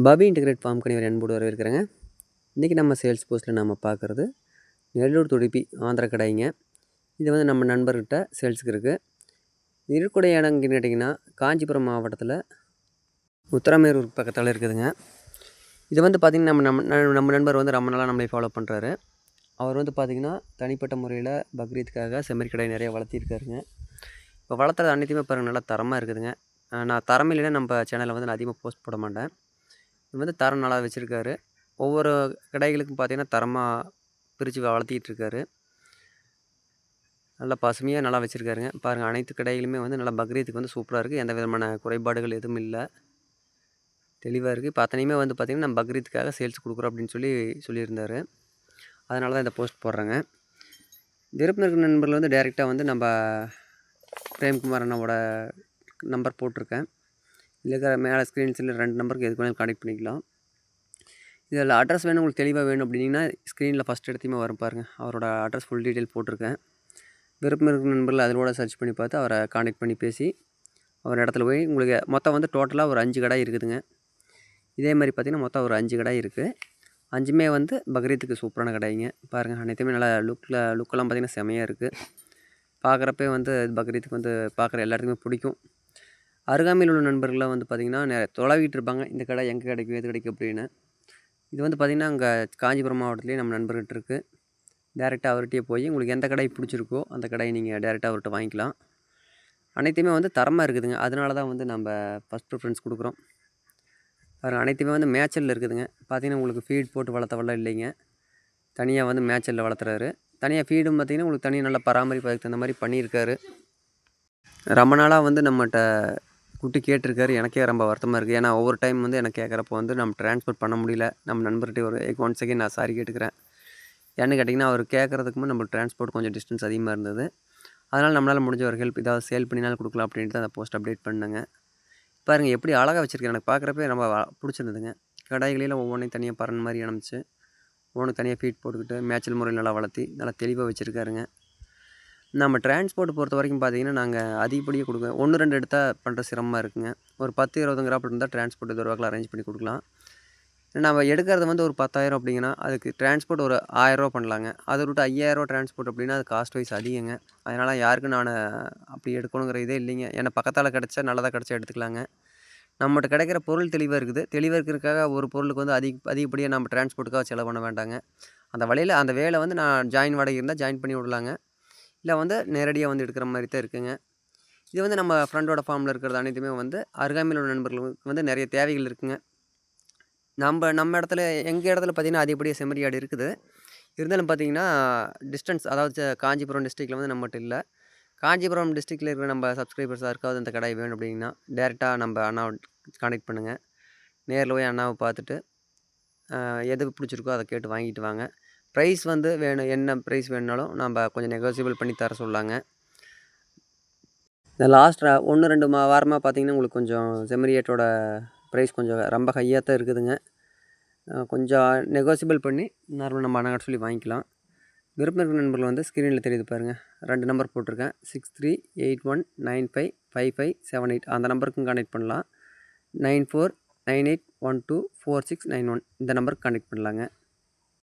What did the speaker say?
பபி integrate form கனி அன்போடு வரவேற்கிறேங்க. இன்றைக்கி நம்ம சேல்ஸ் போஸ்ட்டில் நம்ம பார்க்குறது நெல்லூர் துடிப்பி ஆந்திர கடாய்ங்க. இது வந்து நம்ம நண்பர்கிட்ட சேல்ஸுக்கு இருக்குது. இருக்கக்கூடிய இடங்கன்னு கேட்டிங்கன்னா காஞ்சிபுரம் மாவட்டத்தில் உத்தரமேரூர் பக்கத்தில் இருக்குதுங்க. இது வந்து பார்த்திங்கன்னா நம்ம நண்பர் வந்து ரொம்ப நாளாக நம்மளை ஃபாலோ பண்ணுறாரு. அவர் வந்து பார்த்திங்கன்னா தனிப்பட்ட முறையில் பக்ரீத்துக்காக செம்மறி கடாய் நிறைய வளர்த்திருக்காருங்க. இப்போ வளர்த்துறது அனைத்துமே பாருங்கள் நல்லா தரமாக இருக்குதுங்க. நான் தரம் இல்லைன்னா நம்ம சேனலில் வந்து நான் அதிகமாக போஸ்ட் போட மாட்டேன். இது வந்து தரம் நல்லா வச்சுருக்காரு. ஒவ்வொரு கடைகளுக்கும் பார்த்திங்கன்னா தரமாக பிரித்து வளர்த்திக்கிட்டு இருக்காரு. நல்லா பசுமையாக நல்லா வச்சுருக்காருங்க. பாருங்கள், அனைத்து கடைகளுமே வந்து நல்லா பக்ரீத்துக்கு வந்து சூப்பராக இருக்குது. எந்த விதமான குறைபாடுகள் எதுவும் இல்லை, தெளிவாக இருக்குது. இப்போ அத்தனையுமே வந்து பார்த்திங்கன்னா நம்ம பக்ரீத்துக்காக சேல்ஸ் கொடுக்குறோம் அப்படின்னு சொல்லியிருந்தார். அதனால தான் இந்த போஸ்ட் போடுறேங்க. விருப்பம் இருக்கிற நண்பர்கள் வந்து டைரெக்டாக வந்து நம்ம பிரேம்குமார் அண்ணாவோட நம்பர் போட்டிருக்கேன். இல்லை மேலே ஸ்க்ரீன்ஸில் 2 நம்பருக்கு எதுக்கு வேணாலும் கான்டெக்ட் பண்ணிக்கலாம். இதில் அட்ரஸ் வேணும் உங்களுக்கு தெளிவாக வேணும் அப்படின்னா ஸ்க்ரீனில் ஃபஸ்ட் எடுத்தையுமே வரும் பாருங்கள். அவரோட அட்ரஸ் ஃபுல் டீட்டெயில் போட்டிருக்கேன். விருப்பம் இருக்கிற நண்பர்கள் அதோட சர்ச் பண்ணி பார்த்து அவரை கான்டெக்ட் பண்ணி பேசி அவர் இடத்துல போய் உங்களுக்கு மொத்தம் வந்து டோட்டலாக ஒரு 5 கடாய் இருக்குதுங்க. இதே மாதிரி பார்த்திங்கன்னா மொத்தம் ஒரு 5 கடாய் இருக்குது. 5மே வந்து பக்ரீத்துக்கு சூப்பரான கடாய்ங்க. பாருங்கள், அனைத்துமே நல்லா லுக்கெல்லாம் பார்த்திங்கன்னா செமையாக இருக்குது. பார்க்குறப்பே வந்து பக்ரீத்துக்கு வந்து பார்க்குற எல்லாத்துக்குமே பிடிக்கும். அருகாமையில் உள்ள நண்பர்கள்லாம் வந்து பார்த்திங்கன்னா தொலைவிட்டு இருப்பாங்க, இந்த கடை எங்கே கிடைக்கும் எது கிடைக்கும் அப்படின்னு. இது வந்து பார்த்திங்கன்னா அங்கே காஞ்சிபுரம் மாவட்டத்துலேயே நம்ம நண்பர்கிட்ட இருக்குது. டேரெக்டாக அவர்கிட்டயே போய் உங்களுக்கு எந்த கடை பிடிச்சிருக்கோ அந்த கடையை நீங்கள் டேரெக்டாக அவர்கிட்ட வாங்கிக்கலாம். அனைத்துமே வந்து தரமாக இருக்குதுங்க. அதனால தான் வந்து நம்ம ஃபஸ்ட் ப்ரிஃபரன்ஸ் கொடுக்குறோம். பாருங்கள், அனைத்துமே வந்து மேய்ச்சலில் இருக்குதுங்க. பார்த்திங்கன்னா உங்களுக்கு ஃபீட் போட்டு வளர்த்தவெல்லாம் இல்லைங்க. தனியாக வந்து மேய்ச்சலில் வளர்த்துறாரு. தனியாக ஃபீடும் பார்த்திங்கன்னா உங்களுக்கு தனியாக நல்லா பராமரிப்பு அதுக்கு தகுந்த மாதிரி பண்ணியிருக்காரு. ரொம்ப நாளாக வந்து நம்மகிட்ட குட்டி கேட்டிருக்காரு. எனக்கே ரொம்ப வருத்தமாக இருக்குது. ஏன்னா ஒவ்வொரு டைம் வந்து எனக்கு கேட்குறப்போ வந்து நம்ம ட்ரான்ஸ்போர்ட் பண்ண முடியல. நம்ம நண்பர்கிட்ட ஒரு ஒன் செகண்ட் நான் சாரி கேட்டுக்கிறேன். ஏன்னு கேட்டிங்கன்னா அவர் கேட்குறதுக்கு முன்னாடி நம்மளுக்கு ட்ரான்ஸ்போர்ட் கொஞ்சம் டிஸ்டன்ஸ் அதிகமாக இருந்தது. அதனால் நம்மளால் முடிஞ்ச ஒரு ஹெல்ப் ஏதாவது சேல் பண்ணினாலும் கொடுக்கலாம் அப்படின்ட்டு தான் அந்த போஸ்ட் அப்டேட் பண்ணேங்க. பாருங்கள் எப்படி அழகாக வச்சுருக்கேன். எனக்கு பார்க்குறப்பே ரொம்ப பிடிச்சிருந்ததுங்க. கடாய்களில் ஒவ்வொன்றையும் தனியாக பறன் மாதிரி அனுப்பிச்சு ஒவ்வொன்று தனியாக ஃபீட் போட்டுக்கிட்டு மேய்ச்சல் முறையில் நல்லா வளர்த்தி நல்லா தெளிவாக வச்சுருக்காருங்க. நம்ம டிரான்ஸ்போர்ட் பொறுத்த வரைக்கும் பார்த்திங்கன்னா நாங்கள் அதிகப்படியாக கொடுக்குறோம். 1, 2 எடுத்தால் பண்ணுற சிரமமாக இருக்குங்க. ஒரு 10, 20 கிராப் இருந்தால் டிரான்ஸ்போர்ட் இது ஒரு வகையில் அரேஞ்ச் பண்ணி கொடுக்கலாம். நம்ம எடுக்கிறது வந்து ஒரு 10,000 அப்படிங்கன்னா அதுக்கு டிரான்ஸ்போர்ட் ஒரு 1000 பண்ணலாங்க. அதை விட்டு 5000 டிரான்ஸ்போர்ட் அப்படின்னா அது காஸ்ட் வைஸ் அதிகங்க. அதனால் யாருக்கும் நான் அப்படி எடுக்கணுங்கிற இதே இல்லைங்க. ஏன்னா பக்கத்தால் கிடச்சா நல்லதாக கிடச்சா எடுத்துக்கலாங்க. நம்மகிட்ட கிடைக்கிற பொருள் தெளிவாக இருக்குது. தெளிவாக இருக்கிறதுக்காக ஒரு பொருளுக்கு வந்து அதிகப்படியாக நம்ம டிரான்ஸ்போர்ட்டுக்காக செலவு பண்ண வேண்டாங்க. அந்த வேலை வந்து நான் ஜாயின் வாடகை இருந்தால் ஜாயின் பண்ணி விடலாங்க. இல்லை வந்து நேரடியாக வந்து எடுக்கிற மாதிரி தான் இருக்குதுங்க. இது வந்து நம்ம ஃப்ரெண்டோட ஃபார்மில் இருக்கிறது அனைத்துமே வந்து அருகாமையில் உள்ள நண்பர்களுக்கு வந்து நிறைய தேவைகள் இருக்குதுங்க. நம்ம இடத்துல எங்கள் இடத்துல பார்த்திங்கன்னா அதிகப்படியாக செம்மறி ஆடு இருக்குது. இருந்தாலும் பார்த்திங்கன்னா டிஸ்டன்ஸ், அதாவது காஞ்சிபுரம் டிஸ்ட்ரிக்டில் வந்து நம்மகிட்ட இல்லை. காஞ்சிபுரம் டிஸ்ட்ரிக்டில் இருக்கிற நம்ம சப்ஸ்கிரைபர்ஸ் யாருக்காவது இந்த கடாய் வேணும் அப்படின்னா டேரெக்டாக நம்ம அண்ணாவை கான்டெக்ட் பண்ணுங்கள். நேரில் போய் அண்ணாவை பார்த்துட்டு எது பிடிச்சிருக்கோ அதை கேட்டு வாங்கிட்டு வாங்க. ப்ரைஸ் வந்து என்ன ப்ரைஸ் வேணுனாலும் நம்ம கொஞ்சம் நெகோசியபிள் பண்ணி தர சொல்லாங்க. இந்த லாஸ்ட் 1, 2 வாரமாக பார்த்திங்கன்னா உங்களுக்கு கொஞ்சம் செம்மறியேட்டோட ப்ரைஸ் கொஞ்சம் ரொம்ப ஹையாக தான் இருக்குதுங்க. கொஞ்சம் நெகோசியபிள் பண்ணி நார்மல் நம்ம அண்ணாட்ட சொல்லி வாங்கிக்கலாம். விருப்பம் இருக்கிற நண்பர்கள் வந்து ஸ்க்ரீனில் தெரியுது பாருங்கள், 2 நம்பர் போட்டிருக்கேன். 6381955578 அந்த நம்பருக்கும் கான்டெக்ட் பண்ணலாம். 9498124691 இந்த நம்பருக்கு கான்டெக்ட் பண்ணலாங்க.